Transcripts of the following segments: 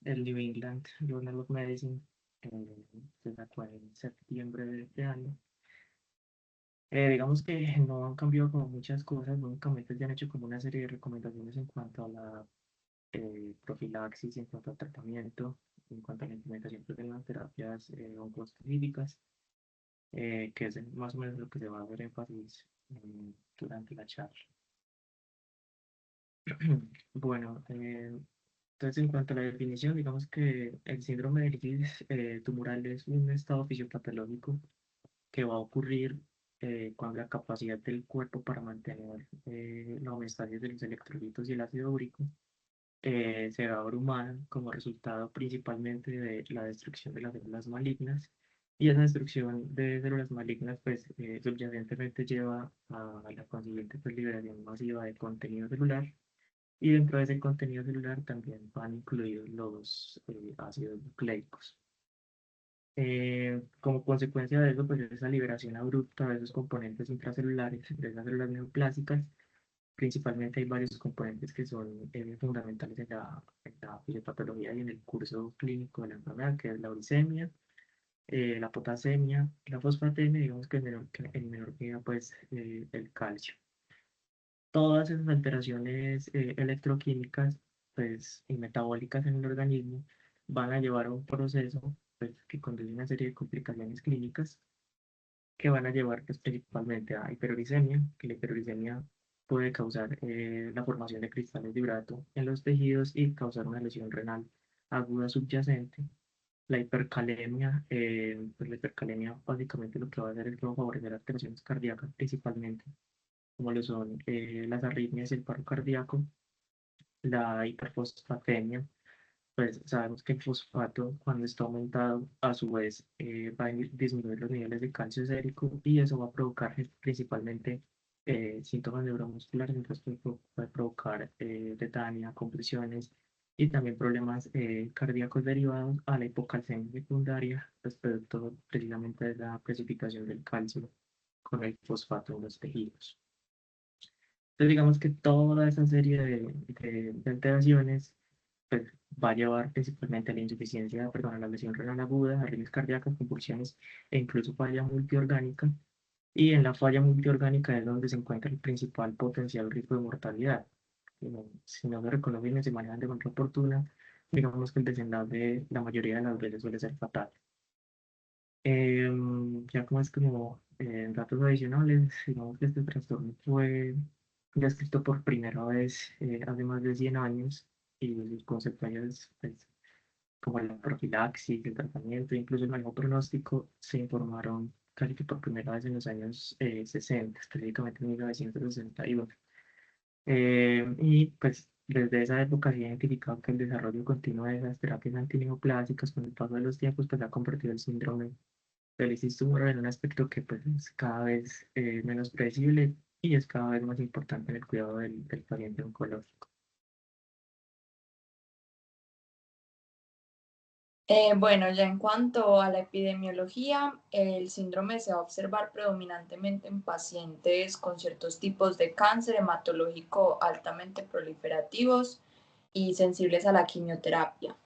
el New England Journal of Medicine, se sacó en septiembre de este año. Digamos que no han cambiado como muchas cosas, únicamente ya han hecho como una serie de recomendaciones en cuanto a la profilaxis, en cuanto al tratamiento, en cuanto a la implementación pues, de las terapias oncoespecíficas, que es más o menos lo que se va a hacer énfasis durante la charla. Bueno, entonces en cuanto a la definición, digamos que el síndrome de lisis tumoral es un estado fisiopatológico que va a ocurrir cuando la capacidad del cuerpo para mantener la homeostasis de los electrolitos y el ácido úrico se ve abrumada como resultado principalmente de la destrucción de las células malignas. Y esa destrucción de células malignas, pues, subyacentemente lleva a la consiguiente pues, liberación masiva de contenido celular. Y dentro de ese contenido celular también van incluidos los ácidos nucleicos. Como consecuencia de eso, pues esa liberación abrupta de esos componentes intracelulares, de esas células neoplásicas, principalmente hay varios componentes que son fundamentales en la fisiopatología y en el curso clínico de la enfermedad, que es la uricemia, la potasemia, la fosfatemia, digamos que en menor medida, pues el calcio. Todas esas alteraciones electroquímicas pues, y metabólicas en el organismo van a llevar a un proceso pues, que conduce a una serie de complicaciones clínicas que van a llevar pues, principalmente a hiperuricemia, que la hiperuricemia puede causar la formación de cristales de urato en los tejidos y causar una lesión renal aguda subyacente. La hipercalemia, pues la hipercalemia básicamente lo que va a hacer es que va a favorecer alteraciones cardíacas principalmente, como lo son las arritmias y el paro cardíaco. La hiperfosfatemia, pues sabemos que el fosfato cuando está aumentado a su vez va a disminuir los niveles de calcio sérico y eso va a provocar principalmente síntomas neuromusculares, entonces puede provocar tetania, convulsiones y también problemas cardíacos derivados a la hipocalcemia secundaria, pues producto precisamente de la precipitación del calcio con el fosfato en los tejidos. Entonces digamos que toda esa serie de alteraciones pues, va a llevar principalmente a la insuficiencia, perdón, a la lesión renal aguda, arritmias cardíacas, convulsiones e incluso falla multiorgánica. Y en la falla multiorgánica es donde se encuentra el principal potencial riesgo de mortalidad. Si no se reconocen y se manejan de manera oportuna, digamos que el desenlace la mayoría de las veces suele ser fatal. Ya como es como datos adicionales, digamos que este trastorno fue descrito por primera vez hace más de 100 años y sus consecuencias, pues, como la profilaxis, el tratamiento, incluso el manejo pronóstico, se informaron casi que por primera vez en los años 60, específicamente en 1961. Y pues desde esa época se ha identificado que el desarrollo continuo de esas terapias antineoplásicas con el paso de los tiempos pues ha convertido el síndrome del lisis tumoral en un aspecto que pues es cada vez menos predecible y es cada vez más importante en el cuidado del paciente oncológico. Bueno, ya en cuanto a la epidemiología, el síndrome se va a observar predominantemente en pacientes con ciertos tipos de cáncer hematológico altamente proliferativos y sensibles a la quimioterapia,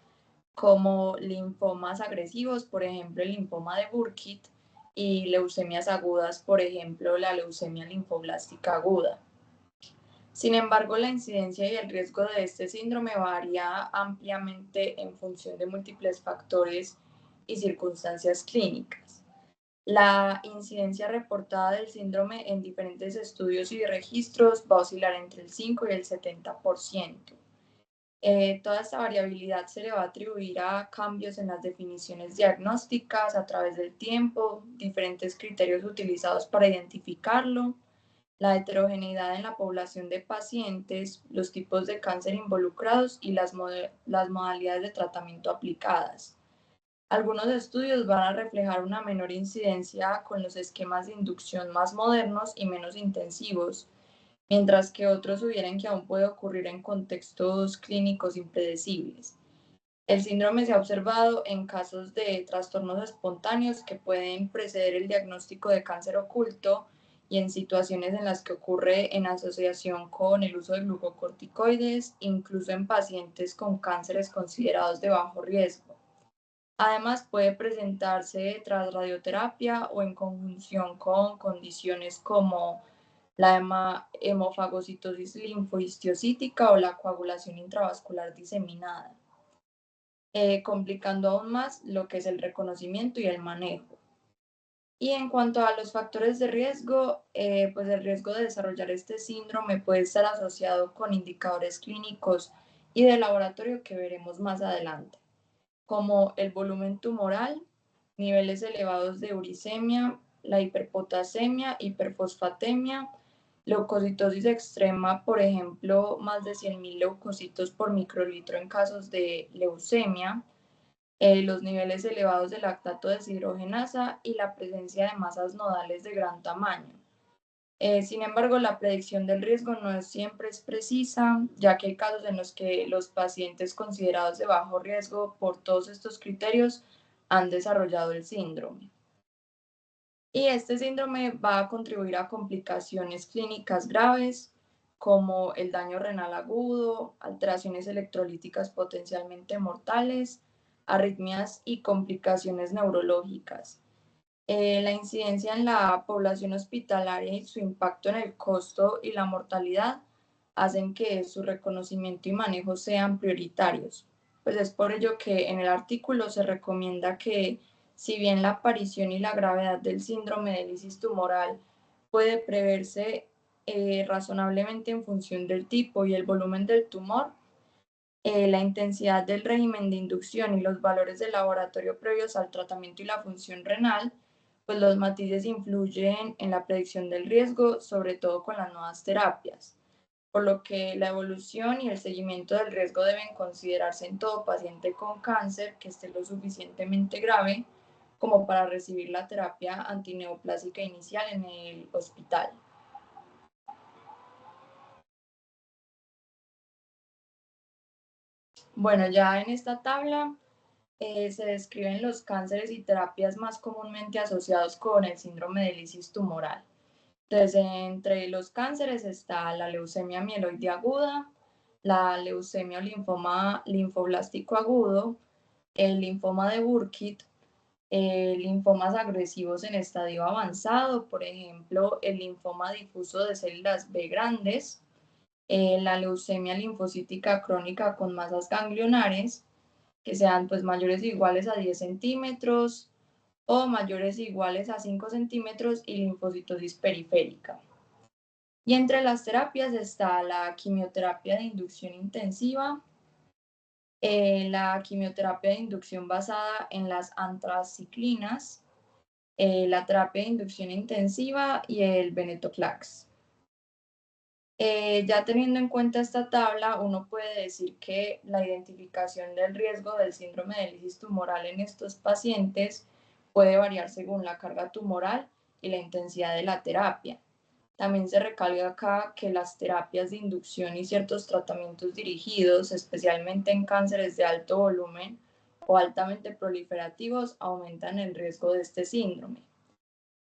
como linfomas agresivos, por ejemplo, el linfoma de Burkitt, y leucemias agudas, por ejemplo, la leucemia linfoblástica aguda. Sin embargo, la incidencia y el riesgo de este síndrome varía ampliamente en función de múltiples factores y circunstancias clínicas. La incidencia reportada del síndrome en diferentes estudios y registros va a oscilar entre el 5 y el 70%. Toda esta variabilidad se le va a atribuir a cambios en las definiciones diagnósticas a través del tiempo, diferentes criterios utilizados para identificarlo, la heterogeneidad en la población de pacientes, los tipos de cáncer involucrados y las modalidades de tratamiento aplicadas. Algunos estudios van a reflejar una menor incidencia con los esquemas de inducción más modernos y menos intensivos, mientras que otros sugieren que aún puede ocurrir en contextos clínicos impredecibles. El síndrome se ha observado en casos de trastornos espontáneos que pueden preceder el diagnóstico de cáncer oculto y en situaciones en las que ocurre en asociación con el uso de glucocorticoides, incluso en pacientes con cánceres considerados de bajo riesgo. Además, puede presentarse tras radioterapia o en conjunción con condiciones como la hemofagocitosis linfohistiocytica o la coagulación intravascular diseminada, complicando aún más lo que es el reconocimiento y el manejo. Y en cuanto a los factores de riesgo, pues el riesgo de desarrollar este síndrome puede estar asociado con indicadores clínicos y de laboratorio que veremos más adelante, como el volumen tumoral, niveles elevados de uricemia, la hiperpotasemia, hiperfosfatemia, leucocitosis extrema, por ejemplo, más de 100.000 leucocitos por microlitro en casos de leucemia, los niveles elevados de lactato deshidrogenasa y la presencia de masas nodales de gran tamaño. Sin embargo, la predicción del riesgo no siempre es precisa, ya que hay casos en los que los pacientes considerados de bajo riesgo por todos estos criterios han desarrollado el síndrome. Y este síndrome va a contribuir a complicaciones clínicas graves como el daño renal agudo, alteraciones electrolíticas potencialmente mortales, arritmias y complicaciones neurológicas. La incidencia en la población hospitalaria y su impacto en el costo y la mortalidad hacen que su reconocimiento y manejo sean prioritarios. Pues es por ello que en el artículo se recomienda que, si bien la aparición y la gravedad del síndrome de lisis tumoral puede preverse razonablemente en función del tipo y el volumen del tumor, la intensidad del régimen de inducción y los valores de laboratorio previos al tratamiento y la función renal, pues los matices influyen en la predicción del riesgo, sobre todo con las nuevas terapias, por lo que la evolución y el seguimiento del riesgo deben considerarse en todo paciente con cáncer que esté lo suficientemente grave como para recibir la terapia antineoplásica inicial en el hospital. Bueno, ya en esta tabla se describen los cánceres y terapias más comúnmente asociados con el síndrome de lisis tumoral. Entonces, entre los cánceres está la leucemia mieloide aguda, la leucemia o linfoma linfoblástico agudo, el linfoma de Burkitt, linfomas agresivos en estadio avanzado, por ejemplo, el linfoma difuso de células B grandes, la leucemia linfocítica crónica con masas ganglionares, que sean pues mayores o iguales a 10 centímetros o mayores o iguales a 5 centímetros y linfocitosis periférica. Y entre las terapias está la quimioterapia de inducción intensiva, la quimioterapia de inducción basada en las antraciclinas, la terapia de inducción intensiva y el venetoclax. Ya teniendo en cuenta esta tabla, uno puede decir que la identificación del riesgo del síndrome de lisis tumoral en estos pacientes puede variar según la carga tumoral y la intensidad de la terapia. También se recalca acá que las terapias de inducción y ciertos tratamientos dirigidos, especialmente en cánceres de alto volumen o altamente proliferativos, aumentan el riesgo de este síndrome,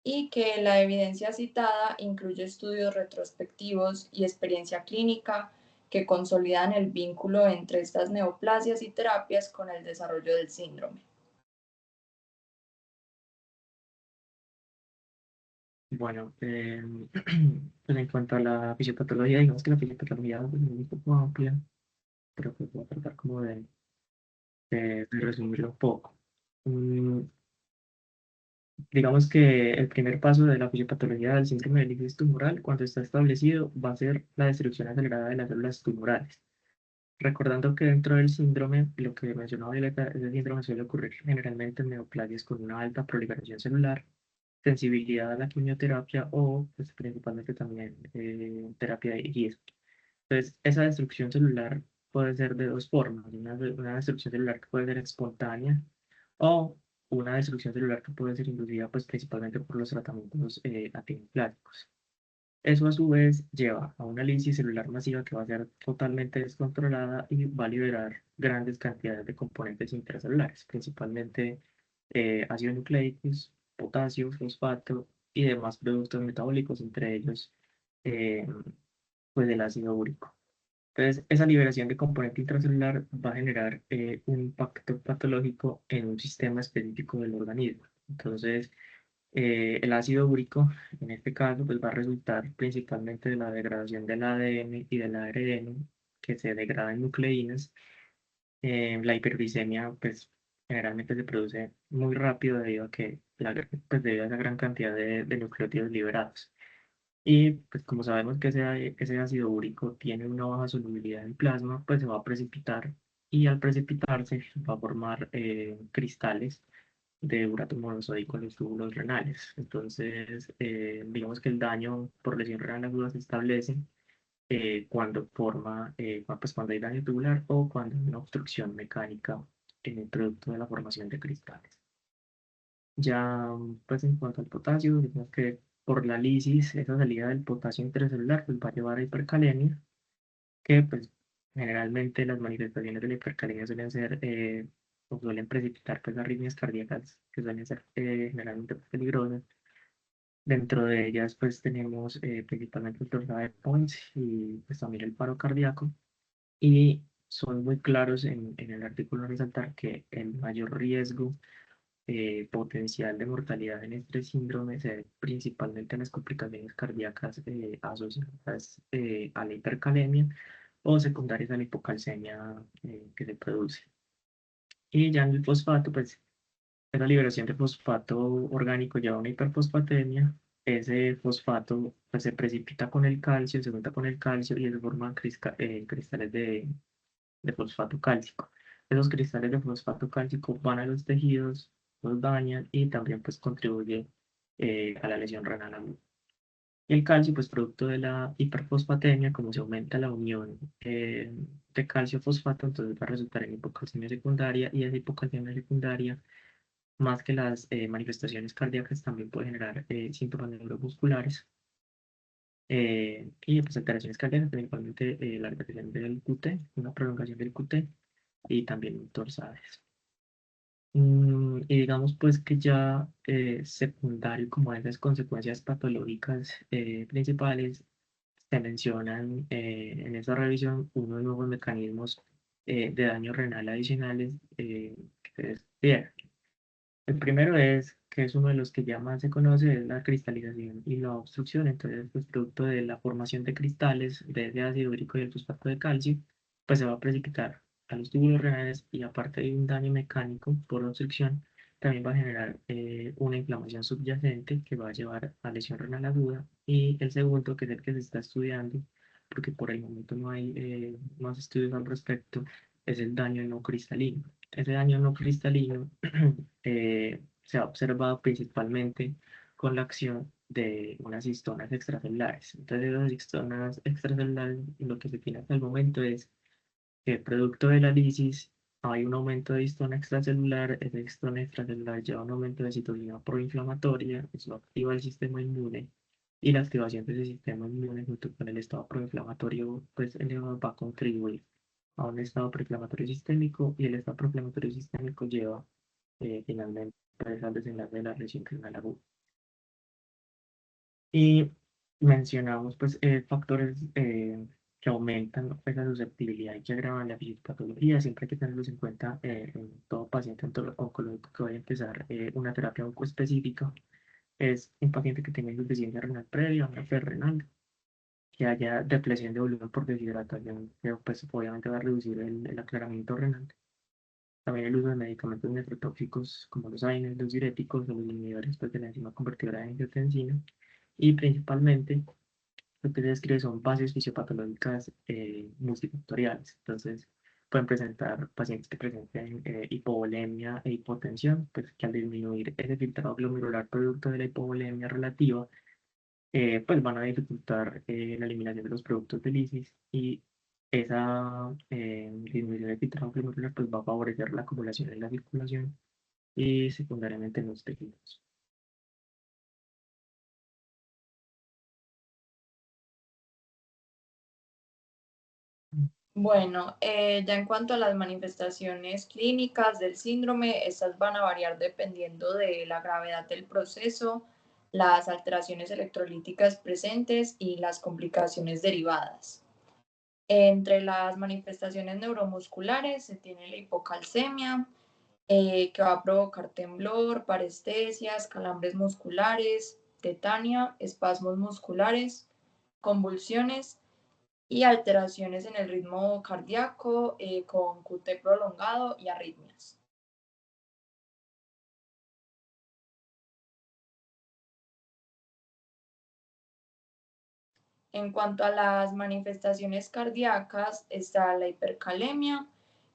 y que la evidencia citada incluye estudios retrospectivos y experiencia clínica que consolidan el vínculo entre estas neoplasias y terapias con el desarrollo del síndrome. Bueno, pues en cuanto a la fisiopatología, digamos que la fisiopatología pues, es un poco amplia, pero pues voy a tratar como de resumirlo un poco. Mm, digamos que el primer paso de la fisiopatología del síndrome de lisis tumoral, cuando está establecido, va a ser la destrucción acelerada de las células tumorales. Recordando que dentro del síndrome, lo que mencionaba Violeta, ese síndrome suele ocurrir generalmente en neoplasias con una alta proliferación celular, sensibilidad a la quimioterapia o pues, principalmente también terapia de IGIS. Entonces, esa destrucción celular puede ser de dos formas: una destrucción celular que puede ser espontánea o una destrucción celular que puede ser inducida pues, principalmente por los tratamientos antiinflámatorios. Eso a su vez lleva a una lisis celular masiva que va a ser totalmente descontrolada y va a liberar grandes cantidades de componentes intracelulares, principalmente ácido nucleicos, potasio, fosfato y demás productos metabólicos, entre ellos eh, pues el ácido úrico. Entonces, esa liberación de componente intracelular va a generar un impacto patológico en un sistema específico del organismo. Entonces, el ácido úrico, en este caso, pues va a resultar principalmente de la degradación del ADN y del ARN, que se degrada en nucleínas. La hiperglicemia, pues, generalmente se produce muy rápido debido a que pues, debido a esa gran cantidad de nucleótidos liberados. Y pues como sabemos que ese ácido úrico tiene una baja solubilidad en plasma, pues se va a precipitar y al precipitarse va a formar cristales de urato monosódico en los túbulos renales. Entonces, digamos que el daño por lesión renal aguda se establece pues cuando hay daño tubular o cuando hay una obstrucción mecánica en el producto de la formación de cristales. Ya, pues en cuanto al potasio, digamos que por la lisis, esa salida del potasio intracelular pues, va a llevar a hipercalemia, que pues generalmente las manifestaciones de la hipercalemia suelen ser, o suelen precipitar pues arritmias cardíacas que suelen ser generalmente pues, peligrosas. Dentro de ellas pues tenemos principalmente el torsade de Points y pues también el paro cardíaco. Y son muy claros en el artículo resaltar que el mayor riesgo potencial de mortalidad en este síndrome se debe principalmente a las complicaciones cardíacas asociadas a la hipercalemia o secundarias a la hipocalcemia que se produce. Y ya en el fosfato, pues esa liberación de fosfato orgánico lleva a una hiperfosfatemia. Ese fosfato pues, se precipita con el calcio, se junta con el calcio y se forman cristales de fosfato cálcico. Esos cristales de fosfato cálcico van a los tejidos, los dañan y también pues contribuye a la lesión renal aguda. Y el calcio, pues producto de la hiperfosfatemia, como se aumenta la unión de calcio-fosfato, entonces va a resultar en hipocalcemia secundaria y esa hipocalcemia secundaria, más que las manifestaciones cardíacas, también puede generar síntomas neuromusculares y pues alteraciones cardíacas, principalmente la alteración del QT, una prolongación del QT y también torsades. Y digamos pues que ya secundario como a esas consecuencias patológicas principales, se mencionan en esa revisión unos nuevos mecanismos de daño renal adicionales que se describen. El primero es, que es uno de los que ya más se conoce, es la cristalización y la obstrucción. Entonces, pues producto de la formación de cristales de ese ácido úrico y el fosfato de calcio, pues se va a precipitar a los túbulos renales y aparte de un daño mecánico por obstrucción, también va a generar una inflamación subyacente que va a llevar a lesión renal aguda. Y el segundo, que es el que se está estudiando, porque por el momento no hay más estudios al respecto, es el daño no cristalino. Ese daño no cristalino se ha observado principalmente con la acción de unas histonas extracelulares. Entonces, las histonas extracelulares, lo que se tiene hasta el momento es que producto de la lisis hay un aumento de histona extracelular, esa histona extracelular lleva un aumento de citolina proinflamatoria, eso activa el sistema inmune y la activación de ese sistema inmune junto con el estado proinflamatorio pues elevado va a contribuir a un estado proinflamatorio sistémico y el estado proinflamatorio sistémico lleva finalmente pues, al desenlace de la lesión renal aguda. Y mencionamos pues factores que aumentan, ¿no? Pues, la susceptibilidad y que agravan la fisiopatología. Siempre hay que tenerlos en cuenta en todo paciente oncológico que vaya a empezar una terapia oncoespecífica. Es un paciente que tenga insuficiencia renal previa, una fe renal, que haya depresión de volumen por deshidratación, que pues obviamente va a reducir el aclaramiento renal. También el uso de medicamentos nefrotóxicos como los AINES, los diuréticos o los inhibidores pues, de la enzima convertidora de angiotensina. Y principalmente lo que se describe son bases fisiopatológicas multifactoriales. Entonces, pueden presentar pacientes que presenten hipovolemia e hipotensión, pues que al disminuir ese filtrado glomerular producto de la hipovolemia relativa, pues van a dificultar la eliminación de los productos de lisis y esa disminución del filtrado glomerular pues va a favorecer la acumulación en la circulación y secundariamente en los tejidos. Bueno, ya en cuanto a las manifestaciones clínicas del síndrome, estas van a variar dependiendo de la gravedad del proceso, las alteraciones electrolíticas presentes y las complicaciones derivadas. Entre las manifestaciones neuromusculares se tiene la hipocalcemia, que va a provocar temblor, parestesias, calambres musculares, tetania, espasmos musculares, convulsiones y alteraciones en el ritmo cardíaco con QT prolongado y arritmias. En cuanto a las manifestaciones cardíacas, está la hipercalemia,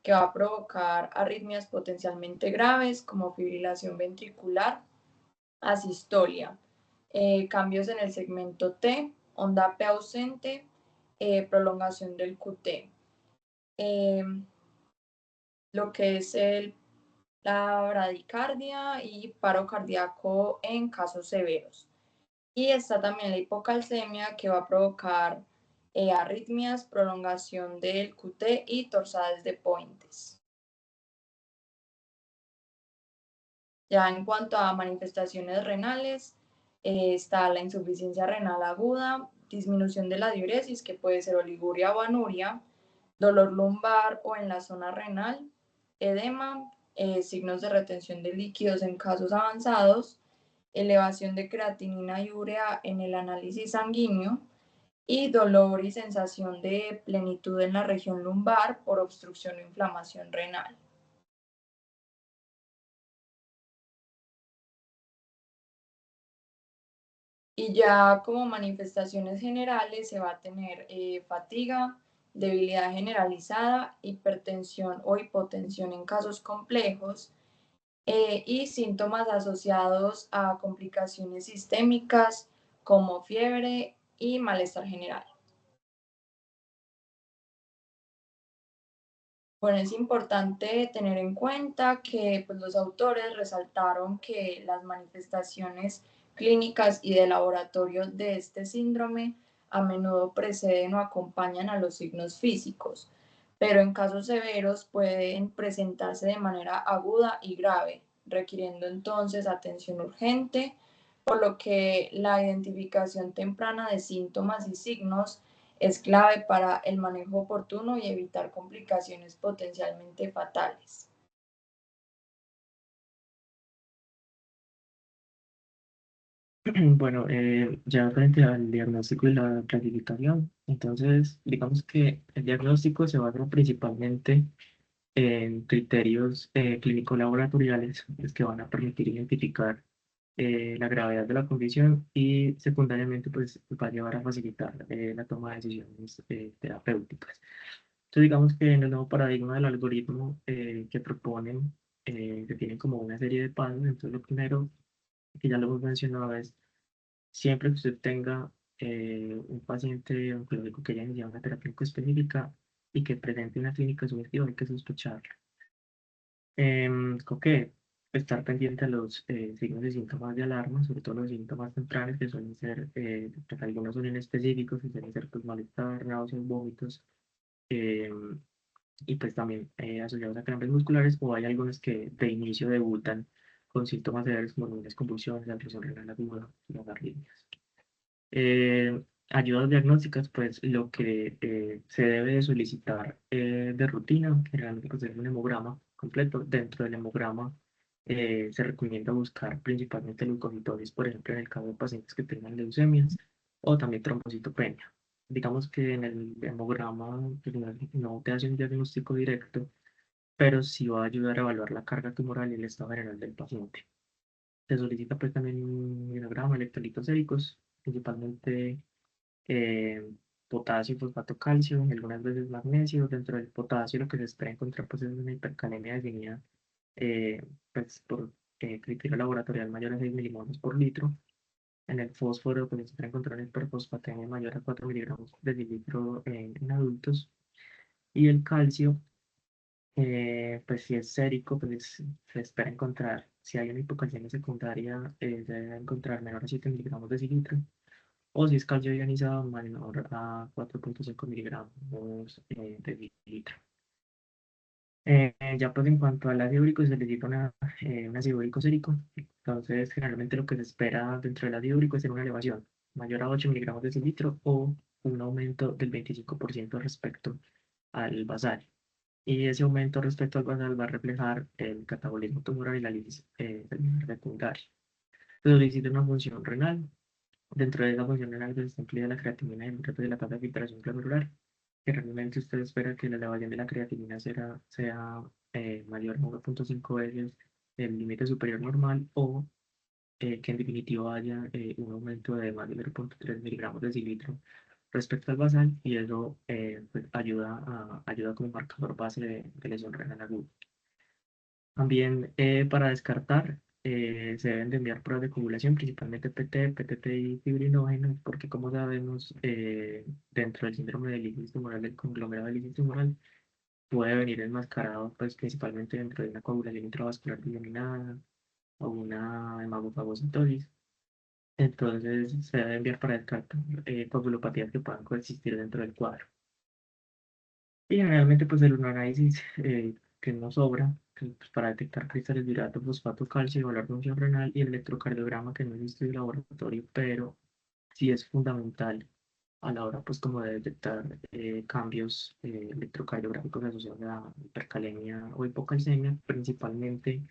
que va a provocar arritmias potencialmente graves como fibrilación ventricular, asistolia, cambios en el segmento T, onda P ausente, prolongación del QT. Eh, lo que es la bradicardia y paro cardíaco en casos severos. Y está también la hipocalcemia que va a provocar arritmias, prolongación del QT y torsades de Pointes. Ya en cuanto a manifestaciones renales, está la insuficiencia renal aguda, disminución de la diuresis, que puede ser oliguria o anuria, dolor lumbar o en la zona renal, edema, signos de retención de líquidos en casos avanzados, elevación de creatinina y urea en el análisis sanguíneo y dolor y sensación de plenitud en la región lumbar por obstrucción o inflamación renal. Y ya como manifestaciones generales se va a tener fatiga, debilidad generalizada, hipertensión o hipotensión en casos complejos y síntomas asociados a complicaciones sistémicas como fiebre y malestar general. Bueno, es importante tener en cuenta que pues, los autores resaltaron que las manifestaciones clínicas y de laboratorio de este síndrome a menudo preceden o acompañan a los signos físicos, pero en casos severos pueden presentarse de manera aguda y grave, requiriendo entonces atención urgente, por lo que la identificación temprana de síntomas y signos es clave para el manejo oportuno y evitar complicaciones potencialmente fatales. Bueno, ya frente al diagnóstico y la clasificación, entonces digamos que el diagnóstico se basa principalmente en criterios clínico-laboratoriales pues, que van a permitir identificar la gravedad de la condición y secundariamente pues va a llevar a facilitar la toma de decisiones terapéuticas. Entonces digamos que en el nuevo paradigma del algoritmo que proponen, que tienen como una serie de pasos, entonces lo primero que ya lo hemos mencionado es siempre que usted tenga un paciente oncológico que haya iniciado una terapia específica y que presente una clínica sugestiva, hay que sospecharlo. Con que estar pendiente a los signos y síntomas de alarma, sobre todo los síntomas tempranos, que suelen ser, pues, algunos son inespecíficos, que suelen ser pues, malestar, náuseas, vómitos, em, y pues también asociados a calambres musculares, o hay algunos que de inicio debutan con síntomas severos como algunas convulsiones, la presión renal aguda, las arritmias. Ayudas diagnósticas, pues lo que se debe de solicitar de rutina, generalmente pues, es un hemograma completo. Dentro del hemograma se recomienda buscar principalmente leucocitosis, por ejemplo, en el caso de pacientes que tengan leucemias o también trombocitopenia. Digamos que en el hemograma pues, no te hace un diagnóstico directo, pero sí va a ayudar a evaluar la carga tumoral y el estado general del paciente. Se solicita pues también un hemograma, electrolitos séricos, principalmente eh, potasio, fosfato, calcio, y algunas veces magnesio. Dentro del potasio lo que se espera encontrar pues, es una hipercalemia definida pues, por criterio laboratorial mayor a 6 milimoles por litro. En el fósforo pues, se espera encontrar una hiperfosfatemia mayor a 4 miligramos de litro en adultos. Y el calcio, pues si es sérico, pues se espera encontrar, si hay una hipocalcemia secundaria, se debe encontrar menor a 7 miligramos de litro o si es calcio ionizado menor a 4,5 miligramos de litro. Ya pues en cuanto al ácido úrico se necesita un ácido úrico sérico. Entonces generalmente lo que se espera dentro del ácido úrico es tener una elevación mayor a 8 miligramos de cilitro o un aumento del 25% respecto al basal. Y ese aumento respecto al basal va a reflejar el catabolismo tumoral y la lisis secundaria. Se solicita una función renal. Dentro de esa función renal pues, está incluida la creatinina y el resto de la tasa de filtración glomerular. Generalmente usted espera que la elevación de la creatinina sea mayor a 1,5 veces el límite superior normal o que en definitiva haya un aumento de más de 0,3 miligramos de cilitro respecto al basal y eso pues, ayuda como marcador base de lesión renal aguda. También para descartar se deben de enviar pruebas de coagulación, principalmente PT, PTT y fibrinógenos, porque como sabemos, dentro del síndrome de lisis tumoral, del conglomerado de lisis tumoral, puede venir enmascarado pues, principalmente dentro de una coagulación intravascular diseminada o una hematofagocitosis. Entonces se debe enviar para descartar coagulopatías que puedan coexistir dentro del cuadro. Y generalmente pues el uroanálisis que no sobra que, pues, para detectar cristales de hidrato, fosfato, calcio, evaluar función renal y el electrocardiograma que no existe en el laboratorio, pero sí es fundamental a la hora pues como de detectar cambios electrocardiográficos asociados a hipercalemia o hipocalcemia, principalmente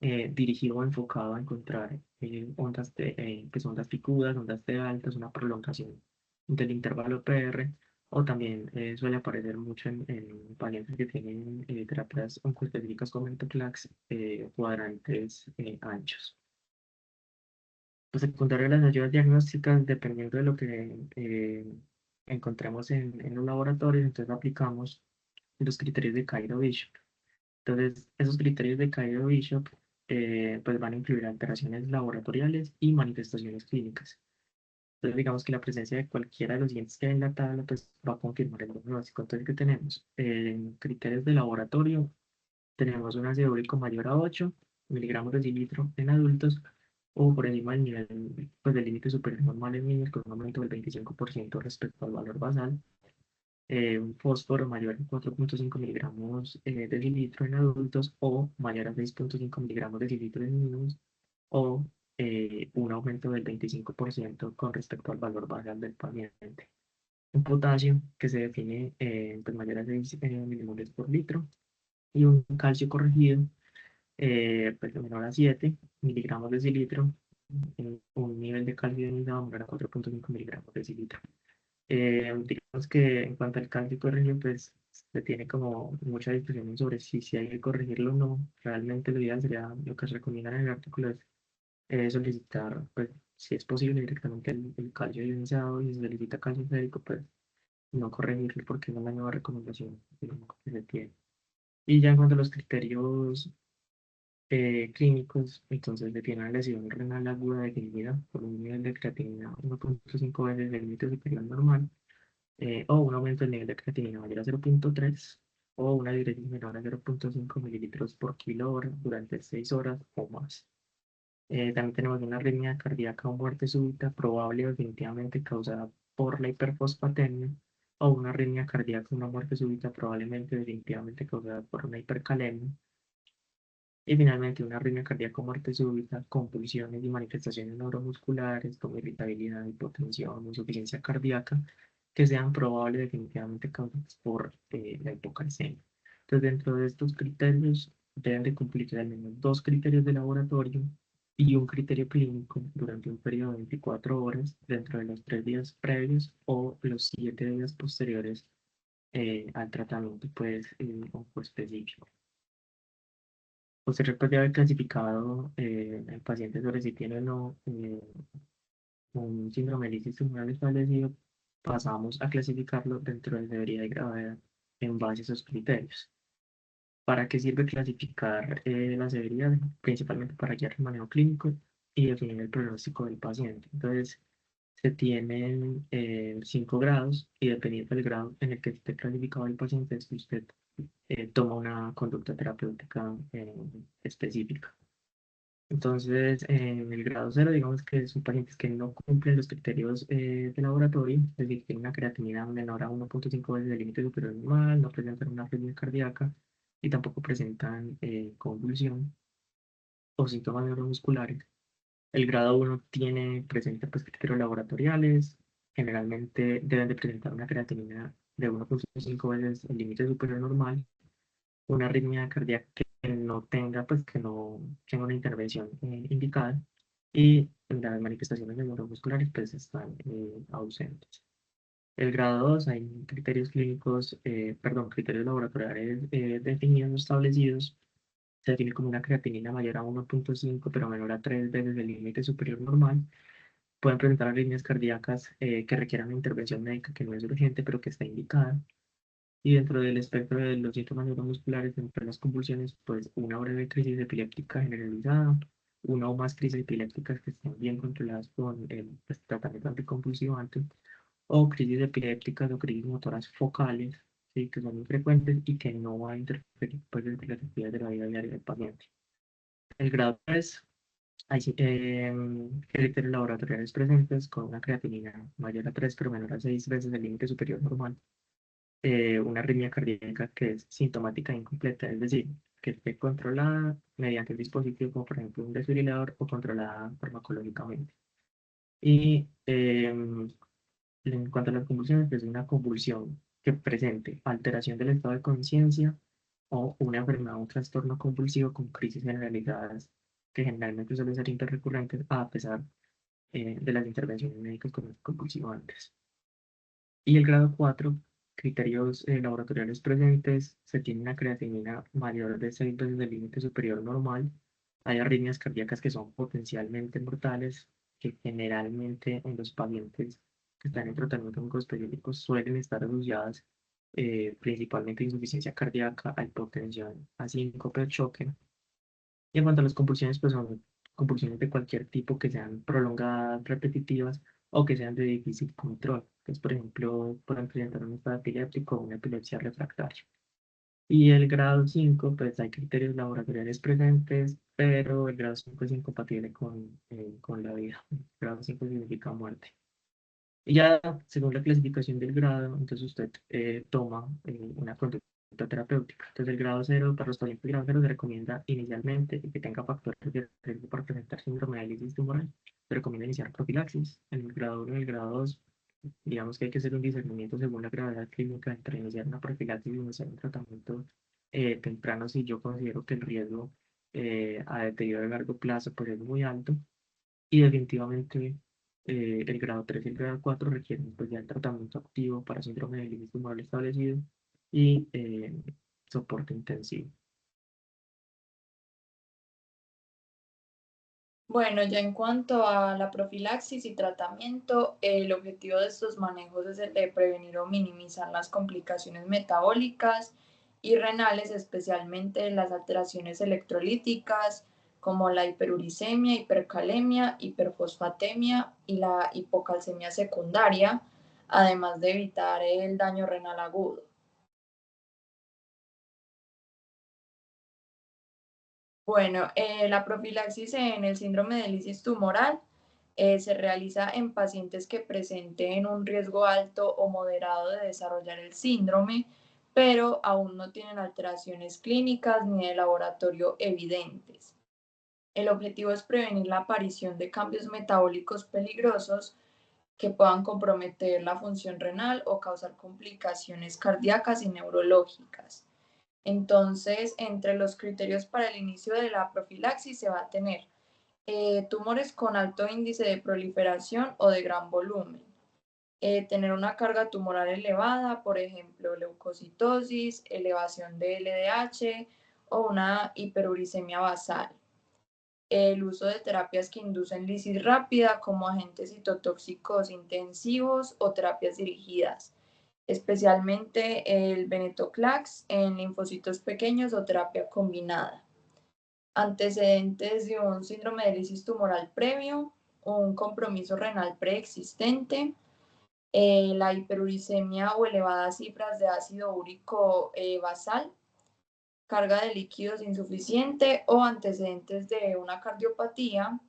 dirigido o enfocado a encontrar pues, ondas picudas, ondas de altas, una prolongación del intervalo PR, o también suele aparecer mucho en pacientes que tienen terapias oncoespecíficas como el TOCLAX, cuadrantes anchos. Los secundarios de las ayudas diagnósticas, dependiendo de lo que encontremos en los laboratorios, entonces aplicamos los criterios de Cairo-Bishop. Entonces, esos criterios de Cairo-Bishop pues van a incluir alteraciones laboratoriales y manifestaciones clínicas. Entonces, digamos que la presencia de cualquiera de los siguientes que hay en la tabla pues, va a confirmar el diagnóstico. Entonces, ¿qué tenemos? En criterios de laboratorio, tenemos un ácido úrico mayor a 8 miligramos de cilitro en adultos o por encima del nivel pues, del límite superior normal en niños con un aumento del 25% respecto al valor basal. Un fósforo mayor a 4,5 miligramos de cilitro en adultos o mayor a 6,5 miligramos de cilitro en niños o un aumento del 25% con respecto al valor basal del paciente. Un potasio que se define pues mayor a 6 milimoles por litro y un calcio corregido pues menor a 7 miligramos de cilitro en un nivel de calcio ionizado menor a 4,5 miligramos de cilitro. Digamos que en cuanto al calcio corregido, pues se tiene como mucha discusión sobre si hay que corregirlo o no. Realmente lo ideal sería, lo que se recomienda en el artículo es solicitar, pues si es posible directamente el calcio ionizado y si se solicita calcio férico, pues no corregirlo porque es una nueva recomendación digamos, que se tiene. Y ya en cuanto a los criterios clínicos, entonces le tiene una lesión renal aguda definida por un nivel de creatinina 1,5 veces el límite superior normal o un aumento del nivel de creatinina mayor a 0,3 o una diuresis menor a 0,5 mililitros por kilo hora durante 6 horas o más. También tenemos una arritmia cardíaca o muerte súbita probable o definitivamente causada por la hiperfosfatemia o una arritmia cardíaca o una muerte súbita probablemente o definitivamente causada por una hipercalemia. Y finalmente una arritmia cardíaca o muerte súbita, convulsiones y manifestaciones neuromusculares como irritabilidad, hipotensión, insuficiencia cardíaca, que sean probables definitivamente causadas por la hipocalcemia. Entonces, dentro de estos criterios deben de cumplirse al menos dos criterios de laboratorio y un criterio clínico durante un periodo de 24 horas dentro de los 3 días previos o los 7 días posteriores al tratamiento pues, específico. Posterior pues, de haber clasificado el paciente sobre si tiene o no un síndrome de lisis tumoral establecido, pasamos a clasificarlo dentro de severidad y gravedad en base a esos criterios. ¿Para qué sirve clasificar la severidad? Principalmente para guiar el manejo clínico y definir el pronóstico del paciente. Entonces, se tienen 5 grados y dependiendo del grado en el que esté clasificado el paciente, es que usted toma una conducta terapéutica específica. Entonces, en el grado cero, digamos que son pacientes que no cumplen los criterios de laboratorio, es decir, tienen una creatinina menor a 1,5 veces el límite superior normal, no presentan una arritmia cardíaca y tampoco presentan convulsión o síntomas neuromusculares. El grado 1 presenta pues, criterios laboratoriales, generalmente deben de presentar una creatinina de 1,5 veces el límite superior normal, una arritmia cardíaca que no tenga, pues que no tenga una intervención indicada, y las manifestaciones neuromusculares pues están ausentes. El grado 2 hay criterios clínicos, perdón, criterios laboratoriales definidos o establecidos. Se define como una creatinina mayor a 1,5 pero menor a 3 veces el límite superior normal. Pueden presentar arritmias cardíacas que requieran una intervención médica que no es urgente, pero que está indicada. Y dentro del espectro de los síntomas neuromusculares, dentro de las convulsiones, pues una breve crisis epiléptica generalizada, una o más crisis epilépticas que estén bien controladas con el pues, tratamiento anticonvulsivo antes, o crisis epilépticas o crisis motoras focales, ¿sí? Que son muy frecuentes y que no van a interferir pues, en las actividades de la vida diaria del paciente. El grado 3 hay criterios laboratoriales presentes con una creatinina mayor a 3 pero menor a 6 veces el límite superior normal, una arritmia cardíaca que es sintomática e incompleta, es decir, que esté controlada mediante un dispositivo como por ejemplo un desfibrilador o controlada farmacológicamente. Y en cuanto a las convulsiones, es una convulsión que presente alteración del estado de conciencia o una enfermedad o un trastorno convulsivo con crisis generalizadas que generalmente suelen ser interrecurrentes a pesar de las intervenciones médicas con el convulsivo antes. Y el grado 4 criterios laboratoriales presentes, se tiene una creatinina mayor de 6 veces el límite superior normal, hay arritmias cardíacas que son potencialmente mortales, que generalmente en los pacientes que están en tratamiento oncoespecíficos suelen estar asociadas principalmente a insuficiencia cardíaca, a hipotensión, a síncope o choque. Y en cuanto a las convulsiones, pues son convulsiones de cualquier tipo que sean prolongadas, repetitivas o que sean de difícil control. Pues, por ejemplo, pueden presentar un estado epiléptico o una epilepsia refractaria. Y el grado 5 pues hay criterios laboratoriales presentes, pero el grado 5 es incompatible con la vida. El grado 5 significa muerte. Y ya, según la clasificación del grado, entonces usted toma una conducta terapéutica. Entonces, el grado 0 para los pacientes grado 0 se recomienda inicialmente que tenga factores de riesgo para presentar síndrome de lisis tumoral. Se recomienda iniciar profilaxis. En el grado 1 y el grado 2, digamos que hay que hacer un discernimiento según la gravedad clínica entre iniciar una profilaxis y iniciar un tratamiento temprano si yo considero que el riesgo a deterioro a largo plazo pues, es muy alto. Y definitivamente el grado 3 y el grado 4 requieren pues, ya el tratamiento activo para síndrome del límite tumoral establecido y soporte intensivo. Bueno, ya en cuanto a la profilaxis y tratamiento, el objetivo de estos manejos es el de prevenir o minimizar las complicaciones metabólicas y renales, especialmente las alteraciones electrolíticas como la hiperuricemia, hipercalemia, hiperfosfatemia y la hipocalcemia secundaria, además de evitar el daño renal agudo. Bueno, la profilaxis en el síndrome de lisis tumoral se realiza en pacientes que presenten un riesgo alto o moderado de desarrollar el síndrome, pero aún no tienen alteraciones clínicas ni de laboratorio evidentes. El objetivo es prevenir la aparición de cambios metabólicos peligrosos que puedan comprometer la función renal o causar complicaciones cardíacas y neurológicas. Entonces, entre los criterios para el inicio de la profilaxis se va a tener tumores con alto índice de proliferación o de gran volumen, tener una carga tumoral elevada, por ejemplo, leucocitosis, elevación de LDH o una hiperuricemia basal. El uso de terapias que inducen lisis rápida como agentes citotóxicos intensivos o terapias dirigidas, especialmente el venetoclax en linfocitos pequeños o terapia combinada. Antecedentes de un síndrome de lisis tumoral previo, un compromiso renal preexistente, la hiperuricemia o elevadas cifras de ácido úrico basal, carga de líquidos insuficiente o antecedentes de una cardiopatía,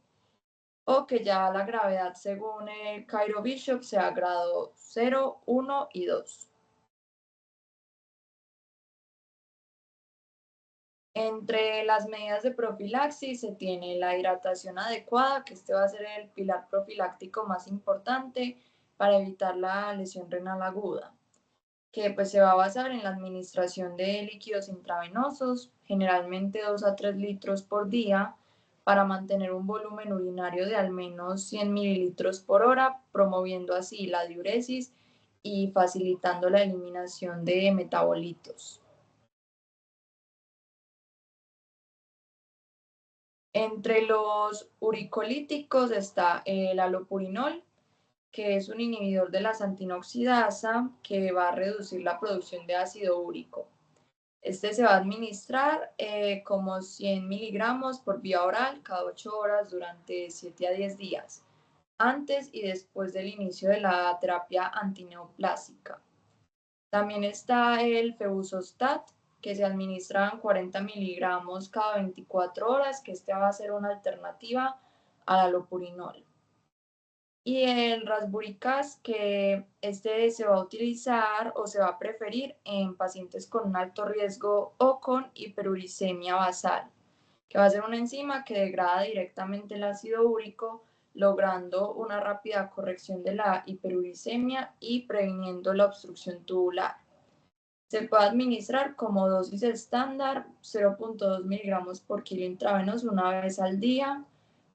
o que ya la gravedad según el Cairo Bishop sea grado 0, 1 y 2. Entre las medidas de profilaxis se tiene la hidratación adecuada, que este va a ser el pilar profiláctico más importante para evitar la lesión renal aguda, que pues se va a basar en la administración de líquidos intravenosos, generalmente 2 a 3 litros por día, para mantener un volumen urinario de al menos 100 mililitros por hora, promoviendo así la diuresis y facilitando la eliminación de metabolitos. Entre los uricolíticos está el alopurinol, que es un inhibidor de la santinoxidasa que va a reducir la producción de ácido úrico. Este se va a administrar como 100 miligramos por vía oral cada 8 horas durante 7 a 10 días, antes y después del inicio de la terapia antineoplásica. También está el Febusostat, que se administran 40 miligramos cada 24 horas, que este va a ser una alternativa al alopurinol. Y el Rasburicas, que este se va a utilizar o se va a preferir en pacientes con un alto riesgo o con hiperuricemia basal, que va a ser una enzima que degrada directamente el ácido úrico, logrando una rápida corrección de la hiperuricemia y previniendo la obstrucción tubular. Se puede administrar como dosis estándar 0,2 miligramos por kilo intravenoso una vez al día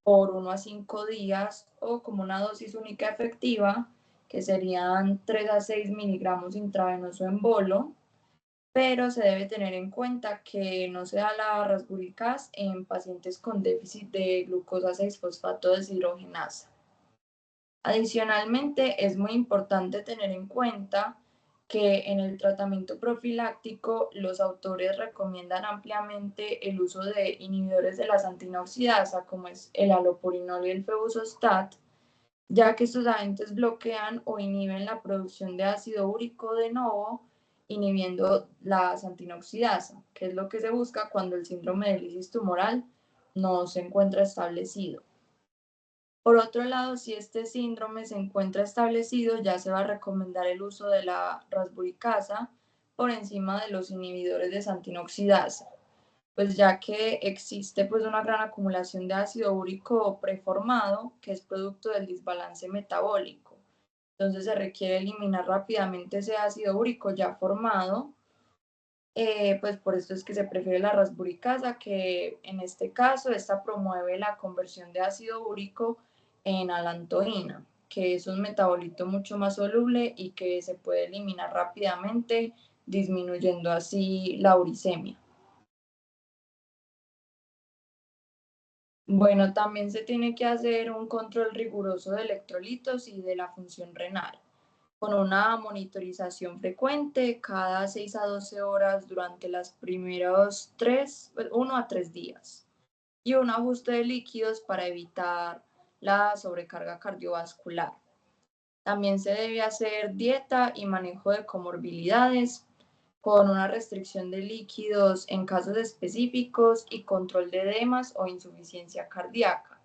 por 1 a 5 días o como una dosis única efectiva que serían 3 a 6 miligramos intravenoso en bolo, pero se debe tener en cuenta que no se da la rasburicas en pacientes con déficit de glucosa 6-fosfato deshidrogenasa. Adicionalmente, es muy importante tener en cuenta que en el tratamiento profiláctico los autores recomiendan ampliamente el uso de inhibidores de la santinoxidasa, como es el alopurinol y el febusostat, ya que estos agentes bloquean o inhiben la producción de ácido úrico de nuevo, inhibiendo la santinoxidasa, que es lo que se busca cuando el síndrome de lisis tumoral no se encuentra establecido. Por otro lado, si este síndrome se encuentra establecido, ya se va a recomendar el uso de la rasburicasa por encima de los inhibidores de santinoxidasa, pues ya que existe pues una gran acumulación de ácido úrico preformado que es producto del desbalance metabólico. Entonces se requiere eliminar rápidamente ese ácido úrico ya formado, pues por esto es que se prefiere la rasburicasa, que en este caso esta promueve la conversión de ácido úrico en alantoína, que es un metabolito mucho más soluble y que se puede eliminar rápidamente, disminuyendo así la uricemia. Bueno, también se tiene que hacer un control riguroso de electrolitos y de la función renal, con una monitorización frecuente cada 6 a 12 horas durante las primeros 1 a 3 días, y un ajuste de líquidos para evitar la sobrecarga cardiovascular. También se debe hacer dieta y manejo de comorbilidades con una restricción de líquidos en casos específicos y control de edemas o insuficiencia cardíaca.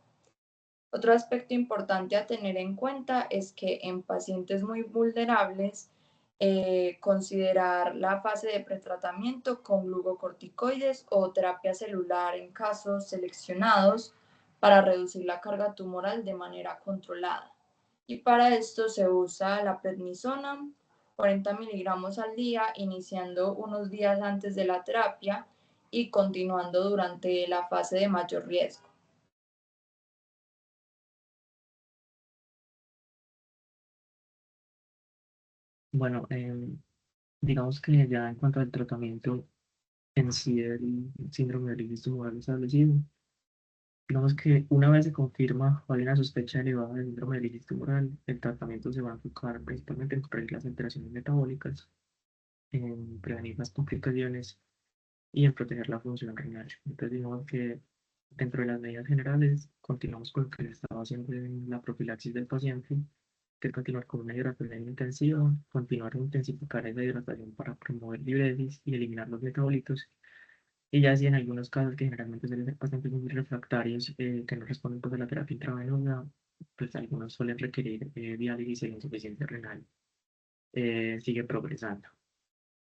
Otro aspecto importante a tener en cuenta es que en pacientes muy vulnerables, considerar la fase de pretratamiento con glucocorticoides o terapia celular en casos seleccionados para reducir la carga tumoral de manera controlada. Y para esto se usa la prednisona, 40 miligramos al día, iniciando unos días antes de la terapia y continuando durante la fase de mayor riesgo. Bueno, digamos que ya en cuanto al tratamiento en sí del síndrome de lisis tumoral establecido, digamos que una vez se confirma o hay una sospecha elevada de síndrome de lisis tumoral, el tratamiento se va a enfocar principalmente en corregir las alteraciones metabólicas, en prevenir las complicaciones y en proteger la función renal. Entonces, digamos que dentro de las medidas generales, continuamos con lo que se estaba haciendo en la profilaxis del paciente, que es continuar con una hidratación intensiva, continuar a intensificar esa hidratación para promover diuresis y eliminar los metabolitos. Y ya si en algunos casos, que generalmente suelen ser pacientes muy refractarios, que no responden pues, a la terapia intravenosa, pues algunos suelen requerir diálisis e insuficiencia renal. Sigue progresando.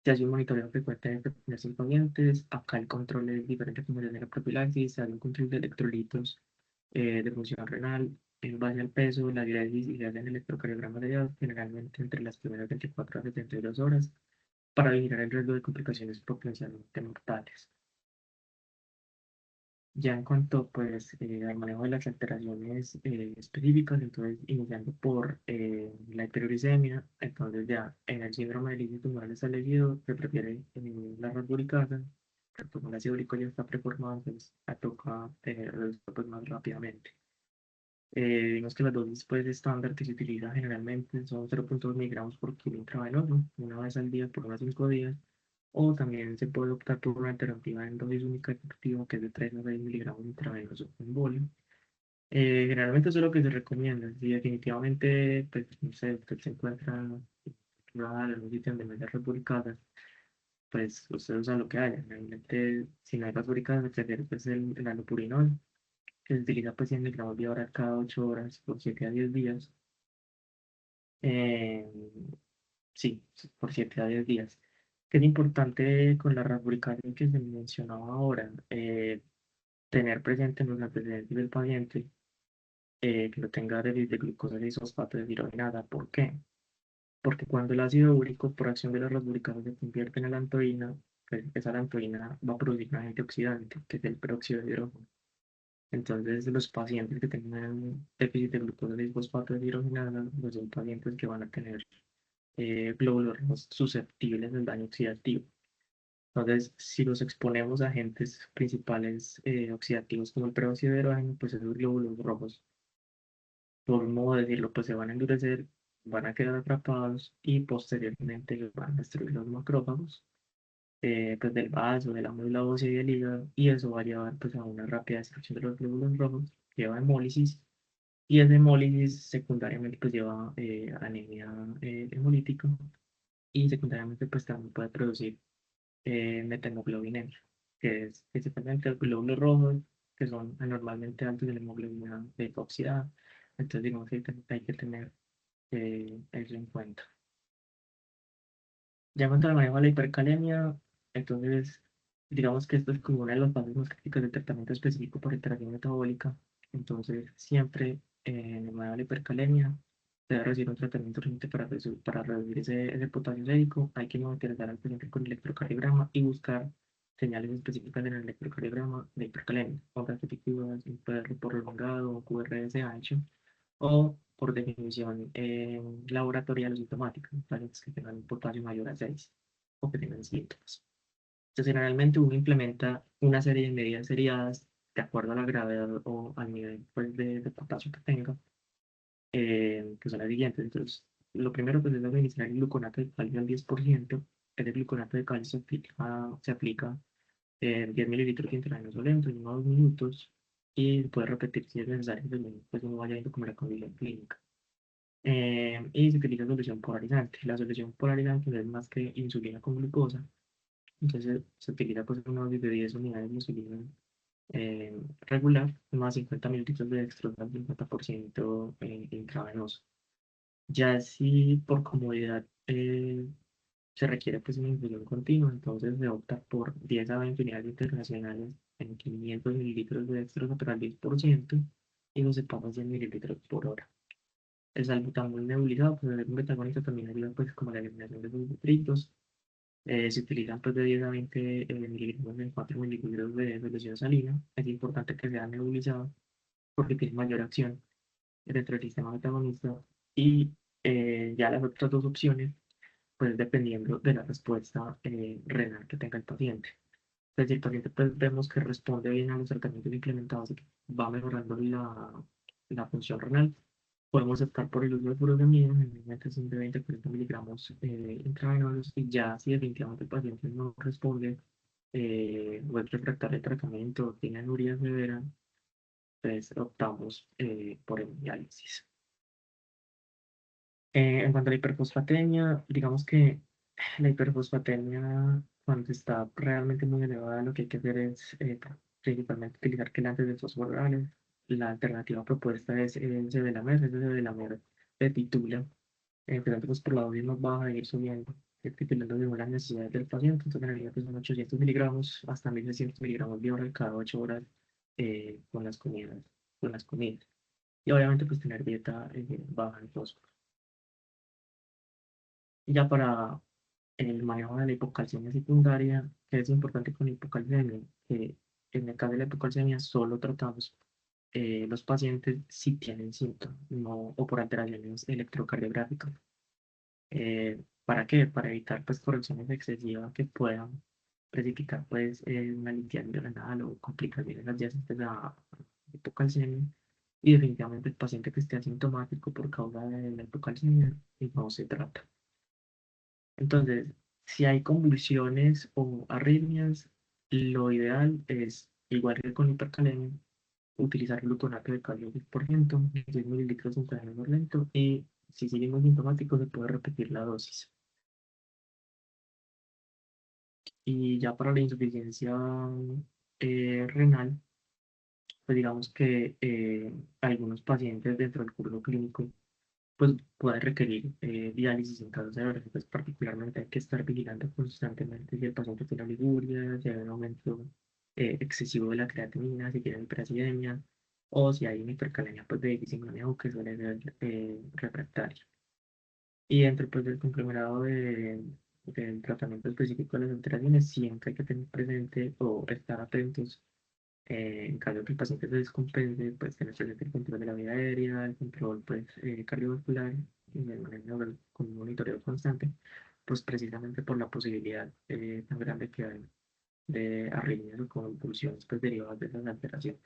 Se hace un monitoreo frecuente de frecuencias pacientes. Acá el control es diferente como de la profilaxis. Se hace un control de electrolitos de función renal en base al peso, la diuresis y se hacen electrocardiogramas de edad, generalmente entre las primeras 24 a 72 horas, para vigilar el riesgo de complicaciones potencialmente mortales. Ya en cuanto pues, al manejo de las alteraciones específicas, entonces iniciando por la hiperuricemia, entonces ya en el síndrome del líquido tumoral establecido se prefiere la rasburicasa, pero como el ácido úrico ya está preformado, entonces toca reducirlo pues, más rápidamente. Digamos que las dosis pues, estándar que se utiliza generalmente son 0,2 miligramos por kilo intravenoso, una vez al día por unos 5 días, o también se puede optar por una alternativa en dosis única efectiva que es de 3 a 6 miligramos intravenoso en volumen. Generalmente eso es lo que se recomienda. Si definitivamente, pues, no sé, usted se encuentra en un sitio donde no haya republicadas, pues usted usa lo que haya. Realmente, si no hay republicadas, se prefiere pues, el allopurinol, que se utiliza pues 100 miligramos de hora cada 8 horas por 7 a 10 días. Eh, sí, por 7 a 10 días. Que es importante con la rasburicámida que se mencionaba ahora, tener presente en los antecedentes del paciente que no tenga déficit de glucosa y fosfato de deshidrogenasa. ¿Por qué? Porque cuando el ácido úrico por acción de la rasburicasa se convierte en alantoína, pues esa alantoína va a producir un agente oxidante, que es el peróxido de hidrógeno. Entonces, los pacientes que tengan déficit de glucosa y fosfato de hidrogenasa, pues son pacientes que van a tener glóbulos rojos susceptibles al daño oxidativo. Entonces, si los exponemos a agentes principales oxidativos como el peróxido de hidrógeno, pues esos glóbulos rojos, por un modo de decirlo, pues se van a endurecer, van a quedar atrapados y posteriormente van a destruir los macrófagos pues del vaso, de la médula ósea y del hígado, y eso va a llevar pues, a una rápida destrucción de los glóbulos rojos, lleva a hemólisis, y esa hemólisis secundariamente pues lleva anemia hemolítica, y secundariamente pues también puede producir methemoglobinemia, que es principalmente los glóbulos rojos, que son anormalmente altos de la hemoglobina oxidada. Entonces, digamos que hay que tener eso en cuenta. Ya en cuanto al manejo de la hipercalemia, entonces, digamos que esto es como una de las fases más críticas del tratamiento específico por alteración metabólica. Entonces, siempre en el manejo de la hipercalemia, se debe recibir un tratamiento urgente para reducir ese potasio sérico. Hay que monitorear al paciente con electrocardiograma y buscar señales específicas en el electrocardiograma de hipercalemia, ondas repetitivas, un PR prolongado, un QRS ancho, o por definición laboratorial o sintomática, pacientes que tengan un potasio mayor a 6 o que tengan síntomas. Entonces, generalmente uno implementa una serie de medidas seriadas de acuerdo a la gravedad o al nivel pues, de potasio que tenga, que son las siguientes. Entonces, lo primero pues, es administrar el gluconato de calcio al 10%. El gluconato de calcio se aplica 10 mililitros de intravenoso lento en 1 o 2 minutos y puede repetir si es necesario, pues uno vaya viendo como la condición clínica. Y se utiliza solución polarizante. La solución polarizante no es más que insulina con glucosa. Entonces se utiliza pues una dosis de 10 unidades de insulina regular, más 50 mililitros de dextrosa al 50% intravenoso. Ya si por comodidad se requiere pues una infusión continua, entonces se opta por 10 a 20 unidades internacionales en 500 mililitros de dextrosa para el 10% y no se pasa 100 mililitros por hora. El salbutamol nebulizado, pues el betagonista también ayuda pues como la eliminación de sus detritos. Se utilizan pues de 10 a 20 miligramos en 4 mililitros de solución salina. Es importante que sea nebulizado porque tiene mayor acción dentro del sistema betagonista. Y ya las otras dos opciones, pues dependiendo de la respuesta renal que tenga el paciente. Entonces, si el paciente pues vemos que responde bien a los tratamientos implementados y que va mejorando la función renal, podemos optar por el uso de furosemida, generalmente son de 20 a 40 miligramos intravenosos, y ya si definitivamente el paciente no responde o es refractario al tratamiento o tiene anuria severa, pues optamos por el diálisis. En cuanto a la hiperfosfatemia, digamos que la hiperfosfatemia, cuando está realmente muy elevada, lo que hay que hacer es principalmente utilizar quelantes de fósforo orales. La alternativa propuesta es Sevelamer, ese Sevelamer de titula, empezando pues por la dosis más baja e ir subiendo. dependiendo de las necesidades del paciente. Entonces, en realidad pues, son 800 miligramos hasta 1600 miligramos de oral cada 8 horas con las comidas, con las comidas. Y obviamente, pues tener dieta baja en fósforo. Y ya para el manejo de la hipocalcemia secundaria, que es importante con la hipocalcemia, que en el caso de la hipocalcemia solo tratamos los pacientes si tienen síntomas, no, o por alteraciones electrocardiográficas. ¿Para qué? Para evitar pues correcciones excesivas que puedan precipitar pues una litiasis renal o complicaciones adyacentes a la hipocalcemia. Y definitivamente el paciente que esté asintomático por causa de la hipocalcemia no se trata. Entonces, si hay convulsiones o arritmias, lo ideal es, igual que con hipercalemia, utilizar gluconato de calcio 10%, 10 mililitros en tratamiento lento, y si seguimos sintomáticos se puede repetir la dosis. Y ya para la insuficiencia renal, pues digamos que algunos pacientes dentro del curso clínico pues puede requerir diálisis en casos severos. Pues particularmente hay que estar vigilando constantemente si el paciente tiene oliguria, si hay un aumento excesivo de la creatinina, si tiene hiperacidemia o si hay una hipercalemia pues, de difícil manejo que suele ser refractaria. Y dentro pues, del conglomerado del tratamiento específico de las alteraciones, siempre hay que tener presente o estar atentos en caso de que el paciente se descompense, pues tener presente el control de la vía aérea, el control pues, cardiovascular y el manejo con un monitoreo constante, pues precisamente por la posibilidad tan grande que hay de arritmias o convulsiones pues, derivadas de esas alteraciones.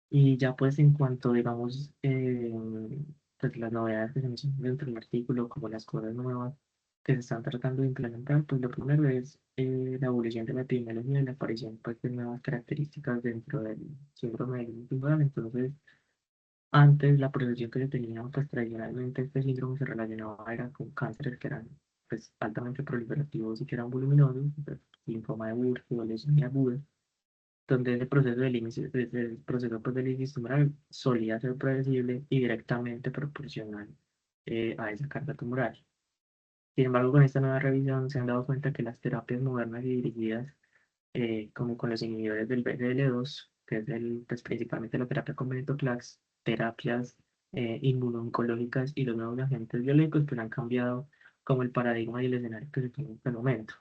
Y ya pues en cuanto, digamos, pues las novedades que se mencionan dentro del artículo, como las cosas nuevas que se están tratando de implementar, pues lo primero es la evolución de la epidemiología y la aparición pues, de nuevas características dentro del síndrome del límite tumoral. Entonces, antes la percepción que se tenía, pues tradicionalmente este síndrome se relacionaba era con cánceres que eran pues altamente proliferativos y que eran voluminosos, pues, linfoma de Burkitt o leucemia aguda donde ese proceso del inicio, ese proceso pues, del inicio tumoral solía ser predecible y directamente proporcional a esa carga tumoral. Sin embargo, con esta nueva revisión se han dado cuenta que las terapias modernas y dirigidas, como con los inhibidores del BCL2, que es pues, principalmente la terapia con venetoclax, terapias inmunoncológicas y los nuevos agentes biológicos, pues han cambiado como el paradigma y el escenario que se tiene en este momento.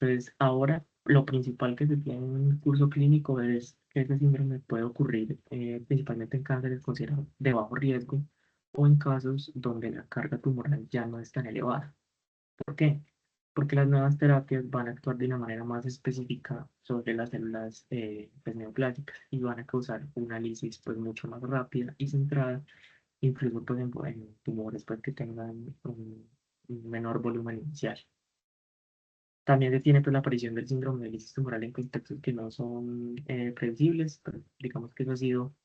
Entonces, ahora lo principal que se tiene en el curso clínico es que ese síndrome puede ocurrir principalmente en cánceres considerados de bajo riesgo o en casos donde la carga tumoral ya no es tan elevada. ¿Por qué? Porque las nuevas terapias van a actuar de una manera más específica sobre las células pues, neoplásicas y van a causar una lisis pues, mucho más rápida y centrada, incluso pues, en tumores pues, que tengan un menor volumen inicial. También se tiene pues, la aparición del síndrome de lisis tumoral en contextos que no son predecibles, pero digamos que eso ha sido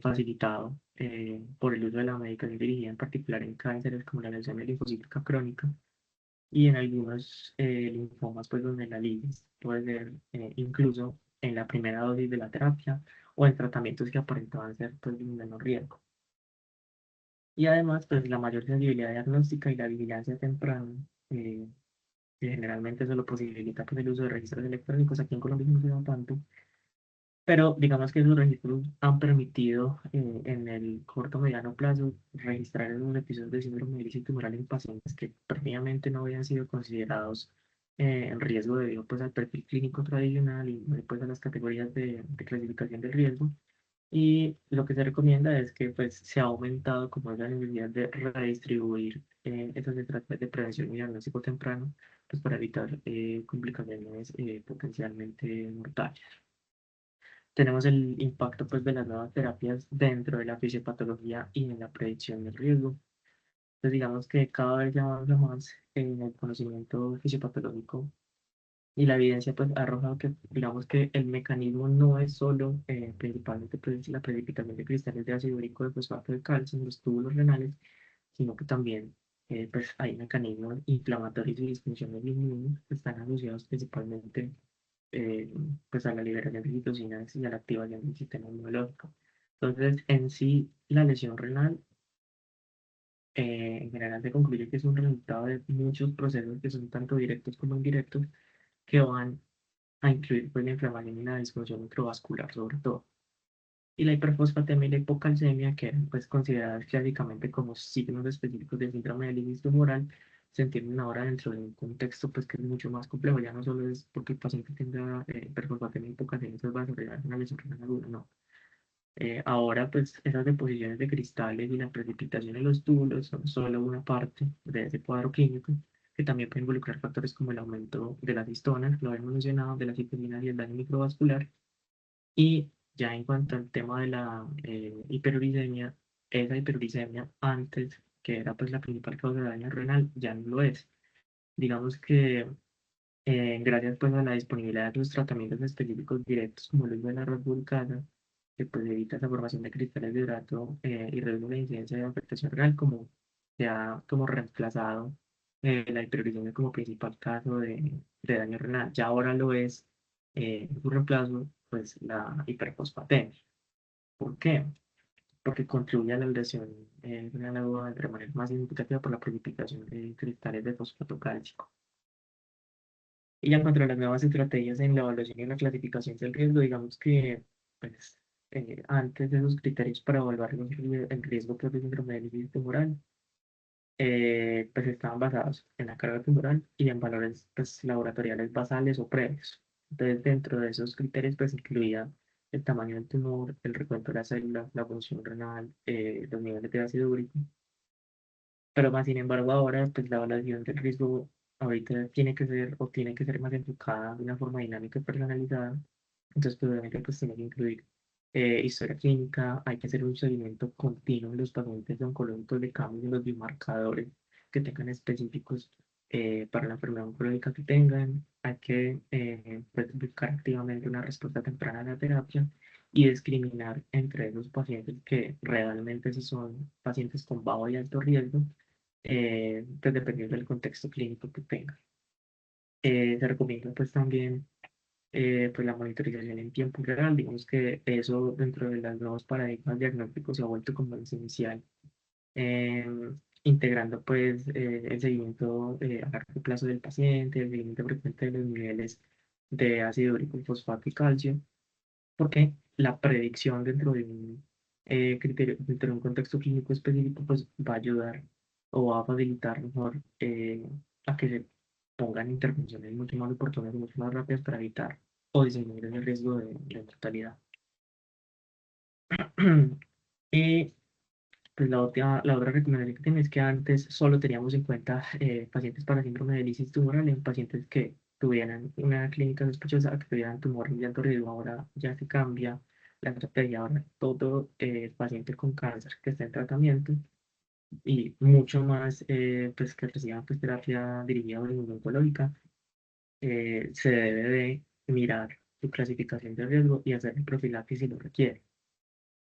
facilitado por el uso de la medicación dirigida en particular en cánceres como la leucemia linfocítica crónica y en algunos linfomas pues, donde la lisis puede ser incluso en la primera dosis de la terapia o en tratamientos que aparentaban ser pues, de un menor riesgo. Y además, pues la mayor sensibilidad diagnóstica y la vigilancia temprana eh, que generalmente eso lo posibilita pues, el uso de registros electrónicos. Aquí en Colombia no se da tanto, pero digamos que esos registros han permitido en el corto mediano plazo registrar esos episodios de síndrome de lisis tumoral en pacientes que previamente no habían sido considerados en riesgo debido pues, al perfil clínico tradicional y pues, a las categorías de clasificación del riesgo. Y lo que se recomienda es que pues, se ha aumentado como es la necesidad de redistribuir esas estrategias de prevención y diagnóstico temprano pues, para evitar complicaciones potencialmente mortales. Tenemos el impacto pues, de las nuevas terapias dentro de la fisiopatología y en la predicción del riesgo. Entonces digamos que cada vez se avanza más en el conocimiento fisiopatológico y la evidencia pues, ha arrojado que, digamos que el mecanismo no es solo principalmente pues, la precipitación de cristales de ácido úrico de fosfato de calcio en los túbulos renales, sino que también pues, hay mecanismos inflamatorios y disfunciones inmunes que están asociados principalmente pues, a la liberación de citocinas y a la activación del sistema inmunológico. Entonces, en sí, la lesión renal En general se concluye que es un resultado de muchos procesos que son tanto directos como indirectos que van a incluir pues, la inflamación y la disfunción microvascular sobre todo. Y la hiperfosfatemia y la hipocalcemia, que eran pues, consideradas clásicamente como signos específicos del síndrome de Illich tumoral, se entienden ahora dentro de un contexto pues, que es mucho más complejo. Ya no solo es porque el paciente tenga hiperfosfatemia y hipocalcemia, entonces va a desarrollar una lesión renal aguda, no. Ahora, pues, esas deposiciones de cristales y la precipitación en los túbulos son solo una parte de ese cuadro clínico, que también puede involucrar factores como el aumento de las histonas, lo habíamos mencionado, de las citocinas y el daño microvascular. Y ya en cuanto al tema de la hiperuricemia, esa hiperuricemia antes, que era pues la principal causa de daño renal, ya no lo es. Digamos que gracias pues a la disponibilidad de los tratamientos específicos directos como el uso de la Rosulicana, que pues evita esa formación de cristales de hidrato y reduce la incidencia de afectación renal, como se ha como reemplazado la hiperuricemia como principal caso de daño renal. Ya ahora lo es su reemplazo, pues la hiperfosfatemia. ¿Por qué? Porque contribuye a la lesión renal aguda de manera más significativa por la precipitación de cristales de fosfato cálcico. Y ya contra las nuevas estrategias en la evaluación y la clasificación del riesgo, digamos que pues, antes de esos criterios para evaluar el riesgo pues, de síndrome de líquido tumoral, pues estaban basados en la carga tumoral y en valores pues, laboratoriales basales o previos. Entonces, dentro de esos criterios, pues incluía el tamaño del tumor, el recuento de las células, la función renal, los niveles de ácido úrico. Pero más sin embargo, ahora, pues la evaluación del riesgo ahorita tiene que ser más enfocada de una forma dinámica y personalizada. Entonces, pues obviamente, pues tiene que incluir historia clínica, hay que hacer un seguimiento continuo en los pacientes oncológicos de cambios en los biomarcadores que tengan específicos para la enfermedad oncológica que tengan. Hay que pues, buscar activamente una respuesta temprana a la terapia y discriminar entre esos pacientes que realmente sí son pacientes con bajo y alto riesgo pues dependiendo del contexto clínico que tenga. Se recomienda pues también pues la monitorización en tiempo real, digamos que eso dentro de los nuevos paradigmas diagnósticos se ha vuelto como esencial, integrando pues el seguimiento a largo plazo del paciente, el seguimiento frecuente de los niveles de ácido úrico, fosfato y calcio, porque la predicción dentro de un criterio, dentro de un contexto clínico específico, pues va a ayudar o va a facilitar mejor a que se pongan intervenciones mucho más oportunas y mucho más rápidas para evitar o disminuir el riesgo de mortalidad. Y pues la otra recomendación que tiene es que antes solo teníamos en cuenta pacientes para síndrome de lisis tumoral en pacientes que tuvieran una clínica sospechosa, que tuvieran tumor de alto riesgo. Ahora ya se cambia la estrategia. Ahora todo paciente con cáncer que esté en tratamiento y mucho más pues que reciban pues, terapia dirigida a una oncológica, se debe de mirar su clasificación de riesgo y hacer el profilaxis si lo requiere.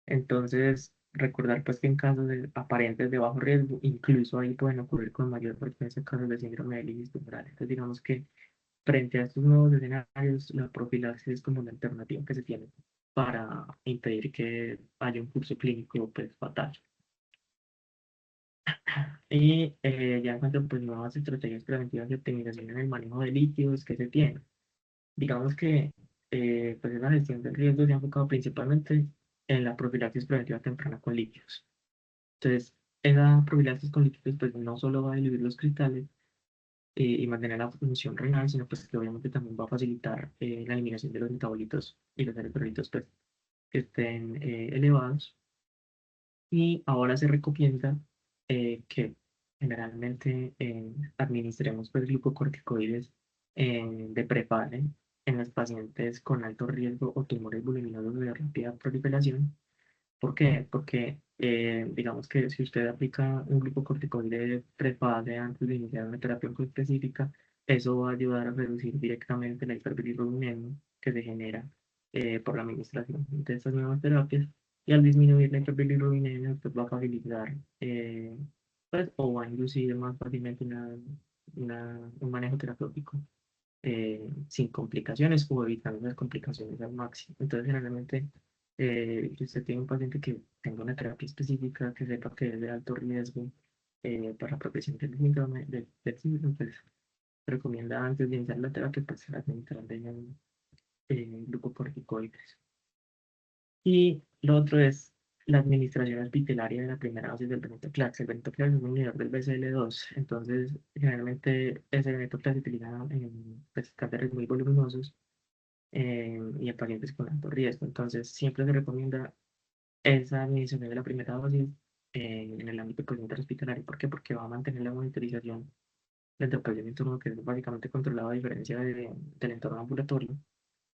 Entonces, recordar pues que en casos aparentes de bajo riesgo, incluso ahí pueden ocurrir con mayor frecuencia casos de síndrome de Illich tumoral. Entonces, digamos que frente a estos nuevos escenarios, la profilaxis es como una alternativa que se tiene para impedir que haya un curso clínico pues, fatal. Y ya en cuanto a pues, nuevas estrategias preventivas de optimización en el manejo de líquidos que se tienen. Digamos que pues esa gestión del riesgo se ha enfocado principalmente en la profilaxis preventiva temprana con líquidos. Entonces, esa profilaxis con líquidos pues no solo va a diluir los cristales y mantener la función renal, sino pues que obviamente también va a facilitar la eliminación de los metabolitos y los electrolitos pues, que estén elevados. Y ahora se recomienda que generalmente administremos pues, glucocorticoides de prepare en los pacientes con alto riesgo o tumores voluminosos de rápida proliferación. ¿Por qué? Porque digamos que si usted aplica un glucocorticoide prefase antes de iniciar una terapia oncoespecífica, eso va a ayudar a reducir directamente la hiperbilirubinemia que se genera por la administración de estas nuevas terapias. Y al disminuir la hiperbilirubinemia, usted va a facilitar pues, o va a inducir más fácilmente un manejo terapéutico sin complicaciones o evitando las complicaciones al máximo. Entonces, generalmente, si usted tiene un paciente que tenga una terapia específica, que sepa que es de alto riesgo, para la progresión del síndrome, del síndrome, pues se recomienda antes de iniciar la terapia, pues administrar glucocorticoides. Y lo otro es la administración hospitalaria de la primera dosis del venetoclax. El venetoclax es un inhibidor del BCL2, entonces generalmente ese venetoclax se utiliza en pues, cánceres muy voluminosos y en pacientes con alto riesgo. Entonces siempre se recomienda esa administración de la primera dosis en el ámbito pues, interhospitalario. ¿Por qué? Porque va a mantener la monitorización dentro del entorno que es básicamente controlado a diferencia del entorno ambulatorio.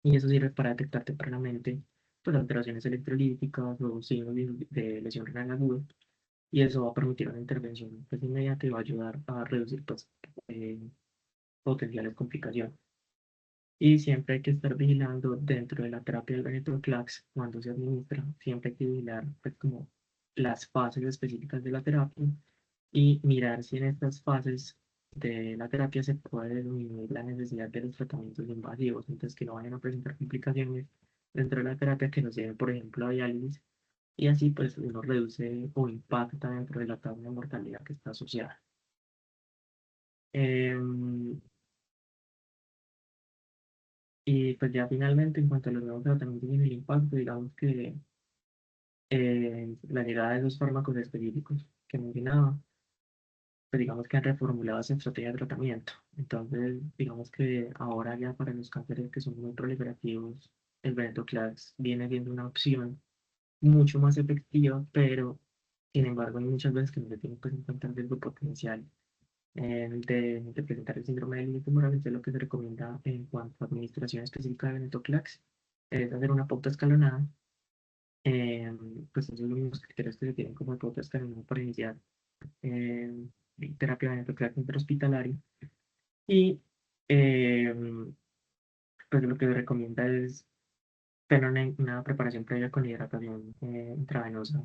Y eso sirve para detectar tempranamente pues, alteraciones electrolíticas o signos de lesión renal aguda. Y eso va a permitir una intervención pues, inmediata y va a ayudar a reducir pues, eh, potenciales complicaciones. Y siempre hay que estar vigilando dentro de la terapia del venetoclax cuando se administra. Siempre hay que vigilar pues, como las fases específicas de la terapia y mirar si en estas fases de la terapia se puede disminuir la necesidad de los tratamientos invasivos, entonces que no vayan a presentar complicaciones dentro de la terapia que nos lleven, por ejemplo, a diálisis, y así pues uno reduce o impacta dentro de la tasa de mortalidad que está asociada. Em, y pues ya finalmente, en cuanto a los nuevos tratamientos y el impacto, digamos que la llegada de esos fármacos específicos que mencionaba, pues digamos que han reformulado esa estrategia de tratamiento. Entonces, digamos que ahora ya para los cánceres que son muy proliferativos, el venetoclax viene siendo una opción mucho más efectiva, pero sin embargo hay muchas veces que no se tiene pues, en cuenta el riesgo potencial de presentar el síndrome del límite tumoral. Entonces, lo que se recomienda en cuanto a administración específica de venetoclax es hacer una pauta escalonada. eh, pues esos son los mismos criterios que se tienen como pauta escalonada para iniciar eh, terapia venetoclax interhospitalaria. Y eh, pues lo que se recomienda es tener una preparación previa con hidratación intravenosa,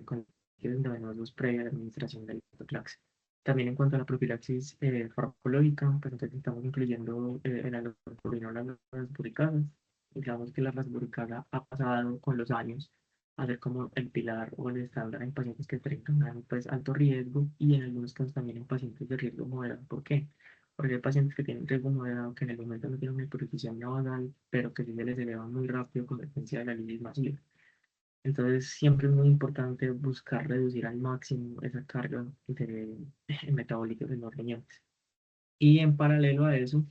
con líquidos intravenosos previa a la administración del venetoclax. También en cuanto a la profilaxis farmacológica, pues entonces estamos incluyendo el allopurinol, las rasburicasas. Digamos que la rasburicasa ha pasado con los años a ser como el pilar o el estándar en pacientes que tengan pues, alto riesgo y en algunos casos también en pacientes de riesgo moderado. ¿Por qué? Porque hay pacientes que tienen riesgo moderado que en el momento no tienen una hipertensión basal, pero que sí se les eleva muy rápido con frecuencia de la lisis masiva. Entonces, siempre es muy importante buscar reducir al máximo esa carga de metabólica en los riñones. Y en paralelo a eso,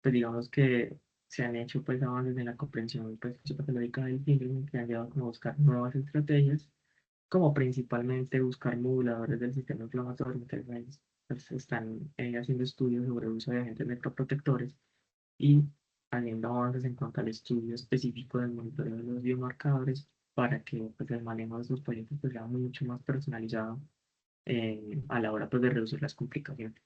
pues digamos que se han hecho pues avances en la comprensión pues, fisiopatológica del síndrome que han llevado como a buscar nuevas estrategias, como principalmente buscar moduladores del sistema inflamatorio. Entonces, pues, están haciendo estudios sobre el uso de agentes necroprotectores y haciendo avances en cuanto al estudio específico del monitoreo de los biomarcadores para que pues, el manejo de estos pacientes pues, sea mucho más personalizado a la hora pues, de reducir las complicaciones.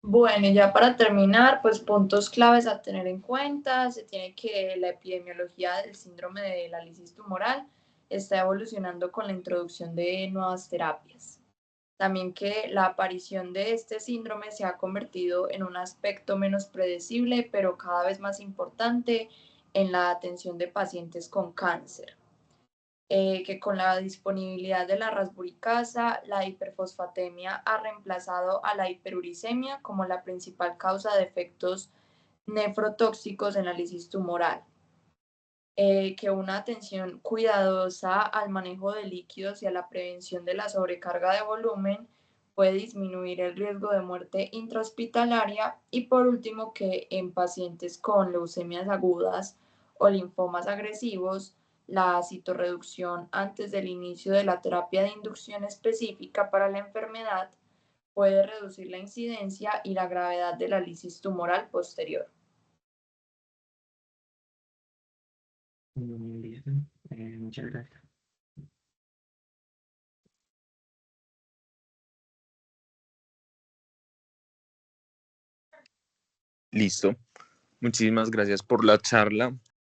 Bueno, y ya para terminar, pues puntos claves a tener en cuenta, se tiene que la epidemiología del síndrome de la lisis tumoral está evolucionando con la introducción de nuevas terapias. También que la aparición de este síndrome se ha convertido en un aspecto menos predecible, pero cada vez más importante en la atención de pacientes con cáncer. Que con la disponibilidad de la rasburicasa, la hiperfosfatemia ha reemplazado a la hiperuricemia como la principal causa de efectos nefrotóxicos en la lisis tumoral. Que una atención cuidadosa al manejo de líquidos y a la prevención de la sobrecarga de volumen puede disminuir el riesgo de muerte intrahospitalaria. Y por último, que en pacientes con leucemias agudas o linfomas agresivos, la citorreducción antes del inicio de la terapia de inducción específica para la enfermedad puede reducir la incidencia y la gravedad de la lisis tumoral posterior. Bien, muchas gracias. Listo. Muchísimas gracias por la charla.